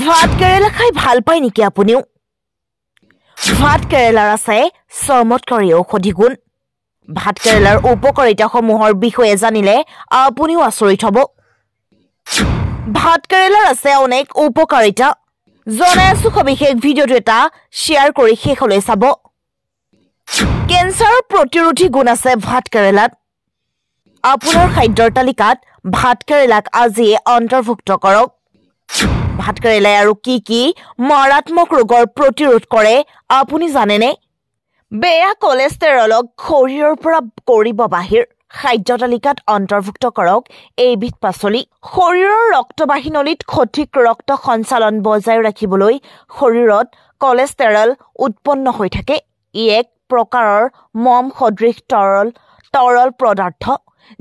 ভাত কেৰেলা খাই ভাল পায় নেকি আপুনিও? ভাত কেৰেলাৰ আছে চমৎকাৰী ঔষধি গুণ। ভাত কেৰেলাৰ উপকাৰিতাসমূহৰ বিষয়ে জানিলে আপুনিও আচৰিত হ'ব। ভাত কেৰেলাৰ আছে অনেক উপকাৰিতা। জনাই আছো সবিশেষ ভিডিঅ'টো এটা শ্বেয়াৰ কৰি শেষলৈ চাব। কেঞ্চাৰৰ প্ৰতিৰোধী গুণ আছে ভাত কেৰেলাত। আপোনাৰ খাদ্যৰ তালিকাত ভাত কেৰেলাক আজিয়ে অন্তৰ্ভুক্ত কৰক। ভাত কেৰেলাই আৰু কি মাৰাত্মক ৰোগৰ প্ৰতিৰোধ কৰে আপুনি জানেনে? বেয়া কলেষ্টেৰলক শৰীৰৰ পৰা কৰিব বাহিৰ। খাদ্য তালিকাত অন্তৰ্ভুক্ত কৰক এইবিধ পাচলি। শৰীৰৰ ৰক্তবাহী নলীত সঠিক ৰক্ত সঞ্চালন বজাই ৰাখিবলৈ শৰীৰত কলেষ্টেৰল উৎপন্ন হৈ থাকে। ই এক প্ৰকাৰৰ মম সদৃশ তৰল পদাৰ্থ,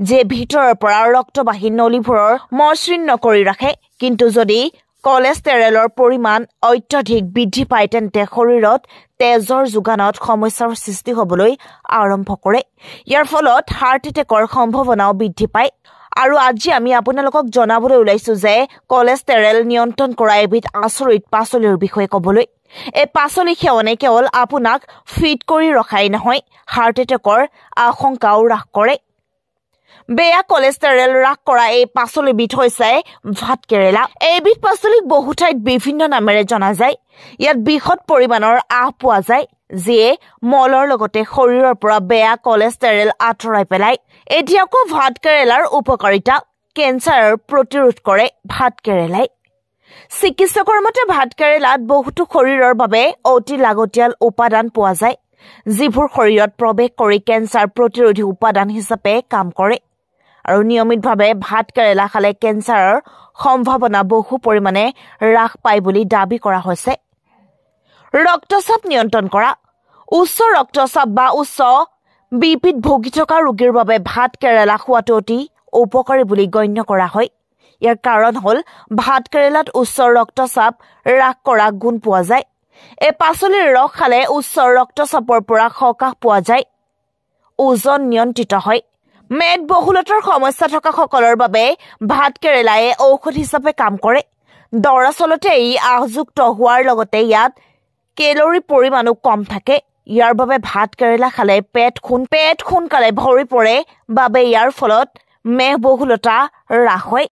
যে ভিতৰৰ পৰা ৰক্তবাহী নলীবোৰৰ মসৃণ কৰি ৰাখে। কিন্তু যদি কলেষ্টেৰলৰ পৰিমাণ অত্যধিক বৃদ্ধি পায় তেন্তে শৰীৰত তেজৰ যোগানত সমস্যাৰ সৃষ্টি হ'বলৈ আৰম্ভ কৰে। ইয়াৰ ফলত হাৰ্ট এটেকৰ সম্ভাৱনাও বৃদ্ধি পায়। আৰু আজি আমি আপোনালোকক জনাবলৈ ওলাইছো যে কলেষ্টেৰল নিয়ন্ত্ৰণ কৰা এবিধ আচৰিত পাচলিৰ বিষয়ে ক'বলৈ। এই পাচলি সেৱনে কেৱল আপোনাক ফিট কৰি ৰখাই নহয়, হাৰ্ট এটেকৰ আশংকাও হ্ৰাস কৰে। বেয়া কলেষ্টেৰল হ্ৰাস কৰা এই পাচলিবিধ হৈছে ভাত কেৰেলা। এইবিধ পাচলিক বহু ঠাইত বিভিন্ন নামেৰে জনা যায়। ইয়াত বৃহৎ পৰিমাণৰ আঁহ পোৱা যায়, যিয়ে মলৰ লগতে শৰীৰৰ পৰা বেয়া কলেষ্টেৰল আঁতৰাই পেলায়। এতিয়া আকৌ ভাত কেৰেলাৰ উপকাৰিতা। কেঞ্চাৰৰ প্ৰতিৰোধ কৰে ভাত কেৰেলাই। চিকিৎসকৰ মতে ভাত কেৰেলাত বহুতো শৰীৰৰ বাবে অতি লাগতিয়াল উপাদান পোৱা যায়, যিবোৰ শৰীৰত প্ৰৱেশ কৰি কেঞ্চাৰ প্ৰতিৰোধী উপাদান হিচাপে কাম কৰে। আৰু নিয়মিতভাৱে ভাত কেৰেলা খালে কেঞ্চাৰৰ সম্ভাৱনা বহু পৰিমাণে হ্ৰাস পায় বুলি দাবী কৰা হৈছে। ৰক্তচাপ নিয়ন্ত্ৰণ কৰা। উচ্চ ৰক্তচাপ বা উচ্চ বিপিত ভুগি থকা ৰোগীৰ বাবে ভাত কেৰেলা খোৱাটো অতি উপকাৰী বুলি গণ্য কৰা হয়। ইয়াৰ কাৰণ হ'ল ভাত কেৰেলাত উচ্চ ৰক্তচাপ হ্ৰাস কৰা গুণ পোৱা যায়। এই পাচলিৰ ৰস খালে উচ্চ ৰক্তচাপৰ পৰা সকাহ পোৱা যায়। ওজন নিয়ন্ত্ৰিত হয়। মেদবহুলতাৰ সমস্যা থকা সকলৰ বাবে ভাত কেৰেলাই ঔষধ হিচাপে কাম কৰে। দৰাচলতে ই আঁহযুক্ত হোৱাৰ লগতে ইয়াত কেলৰি পৰিমাণো কম থাকে। ইয়াৰ বাবে ভাত কেৰেলা খালে পেট সোনকালে ভৰি পৰে বাবে ইয়াৰ ফলত মেদবহুলতা হ্ৰাস হয়।